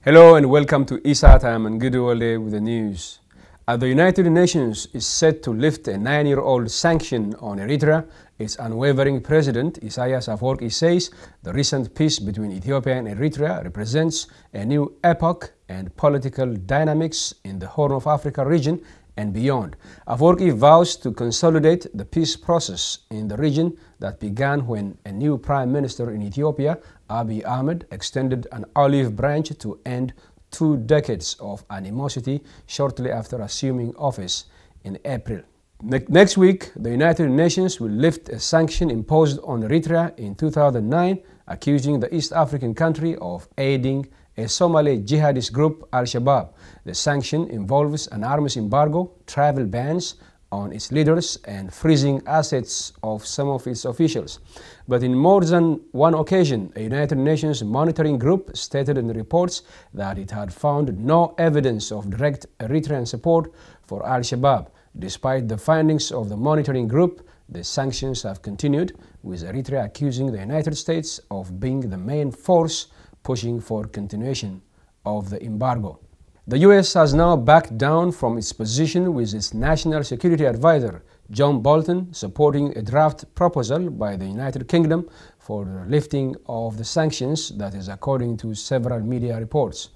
Hello and welcome to ESAT. I am Nguduwale with the news. The United Nations is set to lift a 9-year-old sanction on Eritrea. Its unwavering president, Isaias Afwerki, says the recent peace between Ethiopia and Eritrea represents a new epoch and political dynamics in the Horn of Africa region and beyond. Afwerki vows to consolidate the peace process in the region that began when a new prime minister in Ethiopia, Abiy Ahmed, extended an olive branch to end 2 decades of animosity shortly after assuming office in April. Next week, the United Nations will lift a sanction imposed on Eritrea in 2009, accusing the East African country of aiding a Somali jihadist group, Al-Shabaab. The sanction involves an arms embargo, travel bans on its leaders, and freezing assets of some of its officials. But in more than one occasion, a United Nations monitoring group stated in the reports that it had found no evidence of direct Eritrean support for Al-Shabaab. Despite the findings of the monitoring group, the sanctions have continued, with Eritrea accusing the United States of being the main force pushing for continuation of the embargo. The U.S. has now backed down from its position, with its National Security Advisor, John Bolton, supporting a draft proposal by the United Kingdom for the lifting of the sanctions, that is according to several media reports.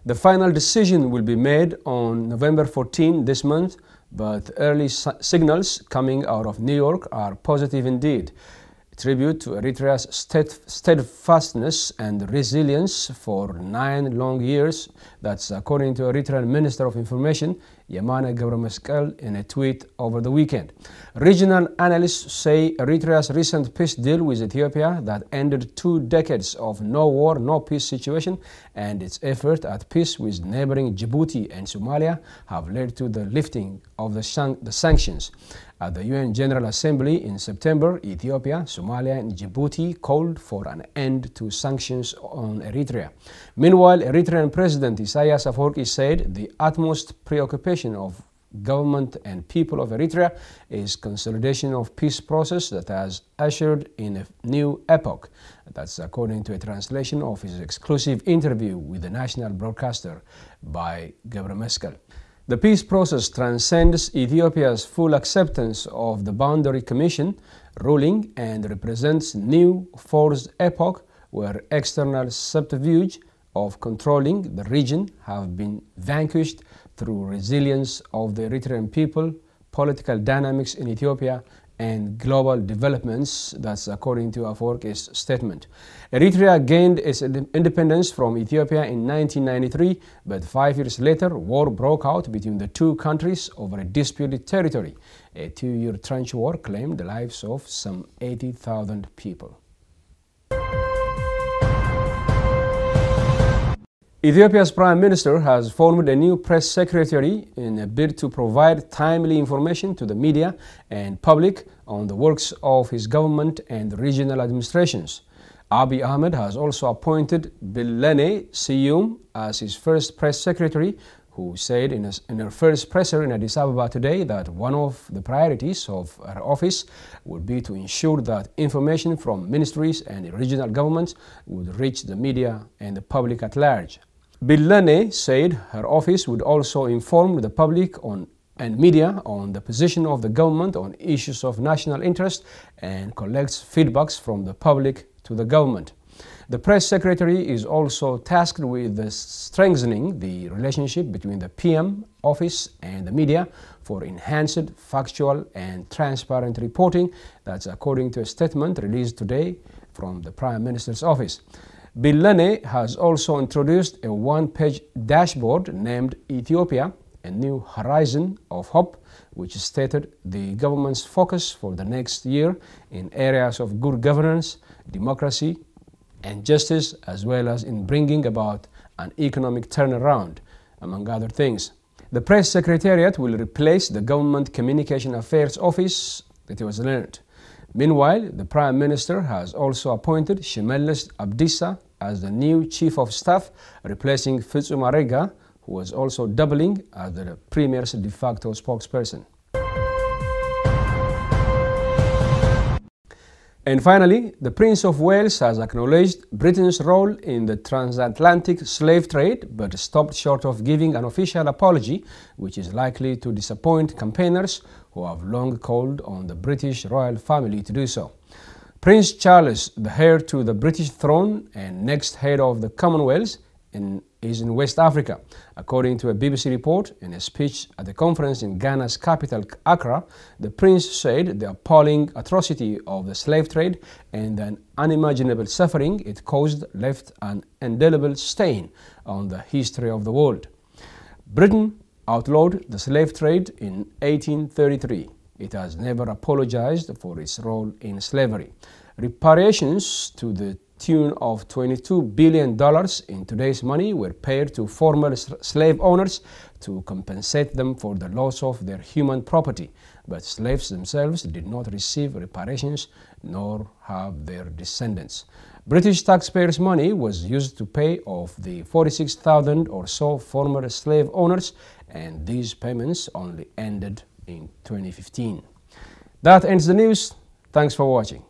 The final decision will be made on November 14 this month, but early signals coming out of New York are positive indeed. A tribute to Eritrea's steadfastness and resilience for 9 long years. That's according to Eritrean Minister of Information, Yamane Gebremasqel, in a tweet over the weekend. Regional analysts say Eritrea's recent peace deal with Ethiopia that ended 2 decades of no war, no peace situation, and its effort at peace with neighboring Djibouti and Somalia have led to the lifting of the sanctions. At the UN General Assembly in September, Ethiopia, Somalia, and Djibouti called for an end to sanctions on Eritrea. Meanwhile, Eritrean President Isaias Afwerki said the utmost preoccupation of government and people of Eritrea is consolidation of peace process that has ushered in a new epoch. That's according to a translation of his exclusive interview with the national broadcaster by Gebremasqel. The peace process transcends Ethiopia's full acceptance of the Boundary Commission ruling and represents new forced epoch where external subterfuge of controlling the region have been vanquished through resilience of the Eritrean people, political dynamics in Ethiopia, and global developments. That's according to Afwerki's statement. Eritrea gained its independence from Ethiopia in 1993, but 5 years later, war broke out between the two countries over a disputed territory. A 2-year trench war claimed the lives of some 80,000 people. Ethiopia's Prime Minister has formed a new press secretary in a bid to provide timely information to the media and public on the works of his government and regional administrations. Abiy Ahmed has also appointed Billene Siyum as his first press secretary, who said in her first presser in Addis Ababa today that one of the priorities of her office would be to ensure that information from ministries and regional governments would reach the media and the public at large. Billene said her office would also inform the public and media on the position of the government on issues of national interest and collects feedbacks from the public to the government. The press secretary is also tasked with strengthening the relationship between the PM office and the media for enhanced factual and transparent reporting. That's according to a statement released today from the Prime Minister's office. Billene has also introduced a 1-page dashboard named Ethiopia, a New Horizon of Hope, which stated the government's focus for the next year in areas of good governance, democracy, and justice, as well as in bringing about an economic turnaround, among other things. The press secretariat will replace the Government Communication Affairs Office that was learned. Meanwhile, the Prime Minister has also appointed Shimelis Abdissa as the new Chief of Staff, replacing Fitsum Arega, who was also doubling as the Premier's de facto spokesperson. And finally, the Prince of Wales has acknowledged Britain's role in the transatlantic slave trade, but stopped short of giving an official apology, which is likely to disappoint campaigners who have long called on the British royal family to do so. Prince Charles, the heir to the British throne and next head of the Commonwealth, is in West Africa. According to a BBC report, in a speech at a conference in Ghana's capital, Accra, the prince said the appalling atrocity of the slave trade and the unimaginable suffering it caused left an indelible stain on the history of the world. Britain outlawed the slave trade in 1833. It has never apologized for its role in slavery. Reparations to the tune of $22 billion in today's money were paid to former slave owners to compensate them for the loss of their human property, but slaves themselves did not receive reparations, nor have their descendants. British taxpayers' money was used to pay off the 46,000 or so former slave owners, and these payments only ended in 2015. That ends the news. Thanks for watching.